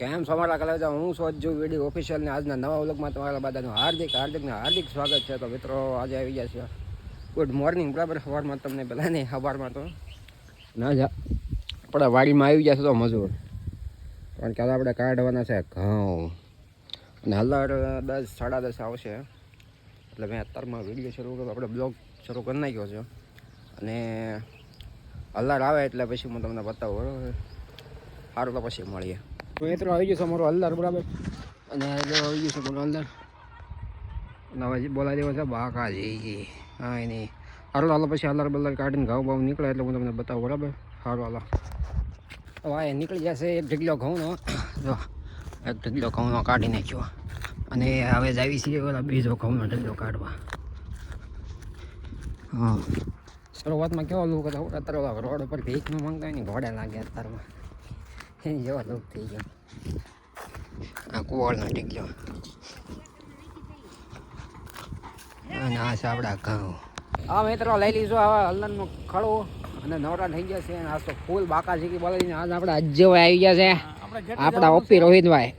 કેમ છો મારા કલેજા? હું સોજુ વિડીયો ઓફિશિયલ ને આજના નવા વ્લોગમાં તમારા બધાનું હાર્દિક સ્વાગત છે. તો મિત્રો આજે આવી ગયા છે ગુડ મોર્નિંગ, બરાબર. સવારમાં તમને પહેલાં નહીં, સવારમાં તો ના જા આપણા વાડીમાં આવી ગયા છે તો મજૂર, કારણ કે આપણે કાઢવાના છે ઘઉં, અને હલ્લાર 10 સાડા 10 આવશે, એટલે મેં અત્યારમાં વિડીયો શરૂ કર્યો, આપણે બ્લોગ શરૂ કરી નાખ્યો છે. અને હલ્લાર આવે એટલે પછી હું તમને બતાવું, બરાબર. સારું, તો પછી મળીએ. તો મિત્રો આવી ગયું છે અમારું હલ્લાર, બરાબર. અને આવી ગયું છે અમારું હલ્લાર, અને હવે બોલાવી દેવો છે બાકાજી. હા એની સારું, હાલો પછી હલ્લાર બલ્લાર કાઢીને ઘઉં બહુ નીકળે એટલે હું તમને બતાવું, બરાબર. સારું હાલો. હવે આ નીકળી જશે એક ઢગલો ઘઉંનો, જો એક ઢગલો ઘઉંનો કાઢી નાખ્યો, અને હવે જ આવી છીએ ઓલા બીજો ઘઉંનો ઢગલો કાઢવા. હા, શરૂઆતમાં કેવો લોકો અત્યારે રોડ ઉપર ભીખ ન માંગતા હોય ને ઘોડે લાગે અત્યારમાં, એની જેવા લોક થઈ ગયો. આ કુવાળનો ઢગલો, અને આ છે આપણા ઘઉં. હા મિત્રો, લઈ લીધું હવે હલ્લરનું ખડું, અને નવરા થઈ ગયા છે. આજ તો ફૂલ બાકા ઝીકી બોલાવીને આજ આપણે અજ્જભાઈ આવી ગયા છે, આપણા ઓપી રોહિતભાઈ.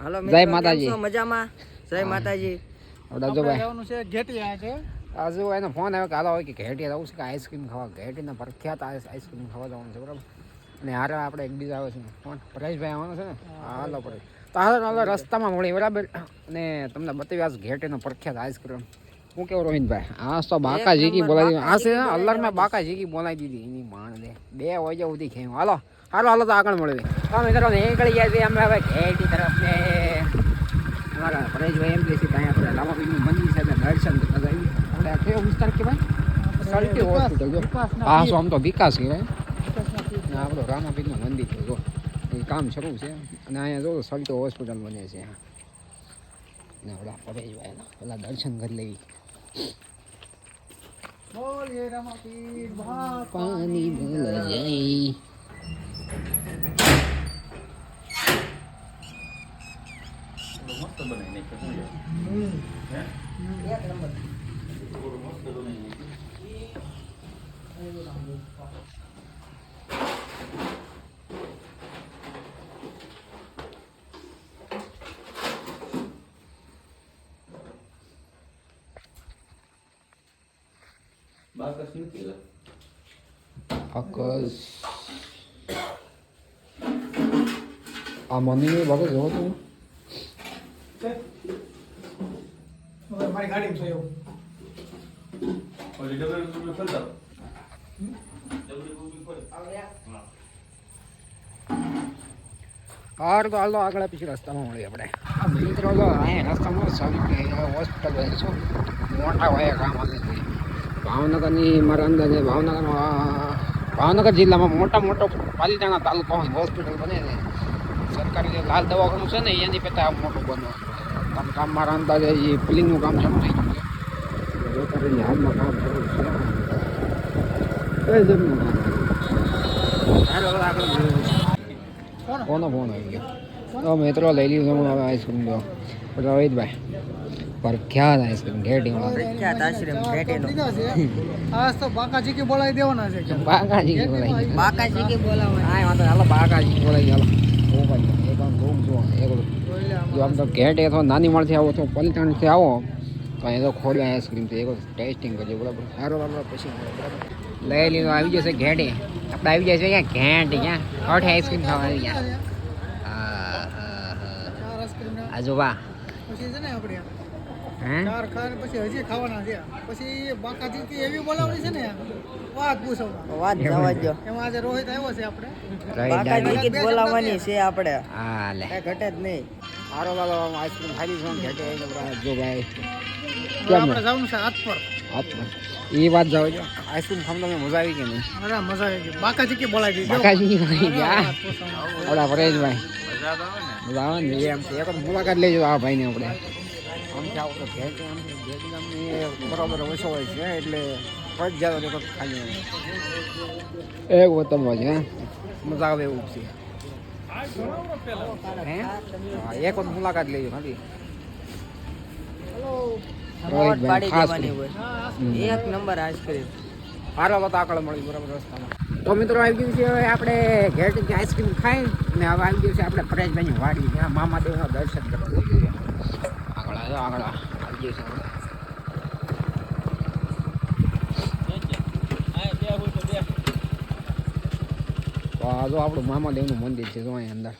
હાલો જય માતાજી. મજામાં? જય માતાજી. આપણા અજ્જભાઈ જવાનું છે ઘેટિયા છે. આજુ એનો ફોન આવ્યો કે હાલો હોય કે ઘેટી જવું છે, કે આઈસ્ક્રીમ ખાવા, ઘેટીના પ્રખ્યાત આઈસ્ક્રીમ ખાવા જવાનું છે, બરાબર. અને હારે આપણે એક બીજા આવે છે ફોન, પરેશભાઈ આવવાનો છે ને. હાલો પડે તો હાલો રસ્તામાં મળી, બરાબર. અને તમને બતાવી આજ ઘેટીનો પ્રખ્યાત આઈસ્ક્રીમ. હું કેવું રોહિતભાઈ? આ તો બાકા ઝીકી બોલાવી, આ છે અલ્લરમાં બાકા ઝીકી બોલાવી દીધી એની માણ દે 2 વાગ્યા સુધી ખેવું. હાલો હાલો તો આગળ મળવી. હા મિત્રો, નીકળી ગયા છીએ અમે હવે ઘેટી તરફ. ને અમારા પરેશભાઈ એમ કહે છે કે અહીંયા આપણે રામાપીરનું મંદિર છે, દર્શન કરતા જઈએ. આપણે કયો વિસ્તાર કહેવાય? સલ્ટી હોસ્પિટલ. જો હા, શું આમ તો વિકાસ કહેવાય. આપણું રામાપીરનું મંદિર છે, જો એ કામ શરૂ છે. અને અહીંયા જો સલ્ટી હોસ્પિટલ બને છે, અને આપણા પરેશભાઈના પેલા દર્શન કરી લેવી. પાણી ભૂલ જાય. મસ્ત બનાવી બાકસ નથી આકસ આ મંદિર બાકસ જોવો તો મારી ગાડીમાં છે એવું. ઓલી ડબલ ખોલતા ડબલ ખોલ. હાર તો હાલો આગળ પછી રસ્તામાં મળીએ આપણે. આ મિત્રો જો અહીંયા રસ્તામાં સલ્ટી હોસ્પિટલ બને છે, મોટા હોય કામ આવે છે. ભાવનગરની મારા અંદાજે ભાવનગર જિલ્લામાં મોટો પાલીતાણા તાલુકો હોસ્પિટલ બને છે. સરકારી જે લાલ દવાખાનું છે ને એની કરતાં મોટું બને. કામ મારા અંદાજે એ ફિલિંગનું કામ શરૂ થઈ ગયું છે. સરકારી હાલમાં કામ શરૂ છે. કોનો ફોન આવી ગયો? તો મિત્રો લઈ લીધું હવે આઈસ્ક્રીમ. જો રોહિતભાઈ પ્રખ્યાત આઈસ્ક્રીમ ઘેટીમાં. પ્રખ્યાત આશ્રમ ઘેટીનો. આ તો બાકાજી કે બોલાવી દેવાના છે. બાકાજી બોલાવી, બાકાજી કે બોલાવવાના. હા વાંધો હાલો બાકાજી બોલાવી. હાલો એક આમ રૂમ જો જો આમ તો ઘેટ એ તો નાની મળથી આવો તો પલટાણથી આવો તો એ તો ખોલ્યા આઈસ્ક્રીમ તો એક ટેસ્ટિંગ કરજો, બરાબર. સારું આપણે પછી બરાબર લઈ લીધું. આવી જશે ઘેટે, આપણે આવી જાય છે ક્યાં ઘેટ, ક્યાં અઠે આઈસ્ક્રીમ ખાવા આવી ગયા. હા આજોબા પછી છે ને આપણે હે ચાર ખાને પછી હજી ખાવાના છે. પછી બાકાજી કે એવી બોલાવણી છે ને, વાત પૂછો. વાત જવા દો. એમાં આજે રોહિત આવ્યો છે, આપણે બાકાજી કે બોલાવવાની છે આપણે. હા લે કઈ ઘટે જ નહીં. સારો વાલો આઈસ્ક્રીમ ખાઈ લીધું ઘેટે જો ભાઈ. આપણે જવાનું છે હાથ પર. એ વાત જાવ જો આઈસ્ક્રીમ ખાવા તમને મજા આવી કે નહીં? અરે મજા આવી ગઈ. બાકાજી કે બોલાવી દીધી. બાકાજી બોલાવી ગયા આપણા પરેશભાઈ. મજા આવે ને એમ એક મુલાકાત લેજો આ ભાઈને. આપણે આમથી આવો તો ઘેર બરાબર ઓછો હોય છે, એટલે ફરજિયાત ખાલી એક વતનમાં છે, મજા આવે એવું છે. હે એક વખત મુલાકાત લેજો ખાલી. રોહિતભાઈ ખાસ એક નંબર આઈસ્ક્રીમ. હારો તો આગળ મળી, બરાબર રસ્તામાં. તો મિત્રો આવી ગયું છે હવે આપણે ઘેરથી આઈસ્ક્રીમ ખાઈ ને હવે આવી ગયું છે આપણે પરેશભાઈની વાડી ત્યાં મામાદેવના દર્શન કરવા જઈ છીએ. આગળ આવી ગયું છે તો આ જો આપણું મામાદેવનું મંદિર છે જો અહીં અંદર.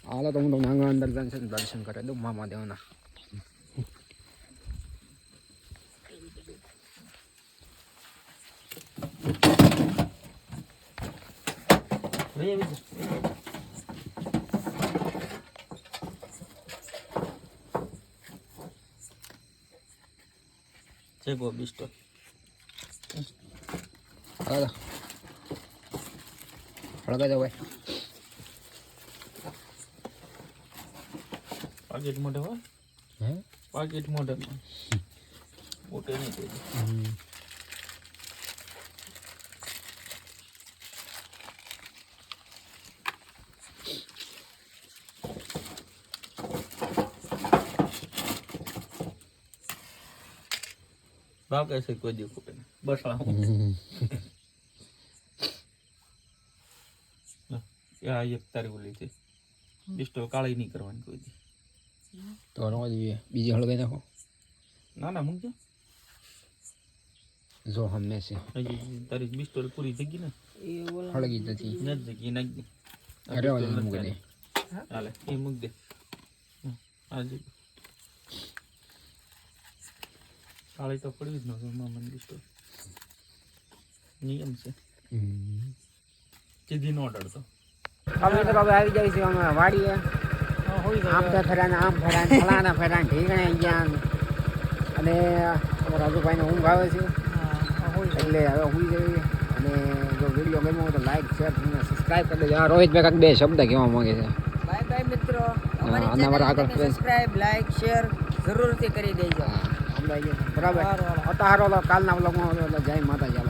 હાલો તો હું તમને અંદર દર્શન કરી દઉં મામાદેવના. ચેકો બિસ્ટો હળગા જાવ ભાઈ. પાકેટ મોટે હોય હે પાકેટ મોટે મોટે નહીં થઈ ભાવ કૈસે કોઈ દી કોઈ બસ આ એક તારી ઓલી છે બિસ્ટો કાળી નહીં કરવાની કોઈ દી. તો રવા જોઈએ બીજી હળગાઈ નાખો. ના ના મૂકજો જો હંમેશા હજી તારી બિસ્ટોલ પૂરી થઈ ગઈ ને હળગી નથી. નથી ઘી નાખી અરે વાલી મૂકી દે. હાલે એ મૂક દે હાજી કાળી તો પડી જ ન મામા બિસ્ટોલ નિયમ છે સીધી નો ડરતો. અમે તો હવે આવી જાય છે અમે વાડીએ. આમ તો ફેરાને આમ ફેરાને ફલાણા ફેરાને ઢીકણે ગયા અને અમારા રાજુભાઈને ઊંઘ આવે છે એટલે હવે હુઈ જઈએ. અને જો વિડીયો ગમ્યો હોય તો લાઈક શેર અને સબસ્ક્રાઈબ કરી દેજો. રોહિતભાઈ કાંઈક બે શબ્દ કહેવા માંગે છે. બાય બાય મિત્રો. અને અમારા આગળ સબસ્ક્રાઇબ લાઈક શેર જરૂરથી કરી દેજો. બરાબર. અત્યારે કાલના વ્લોગમાં જય માતાજી.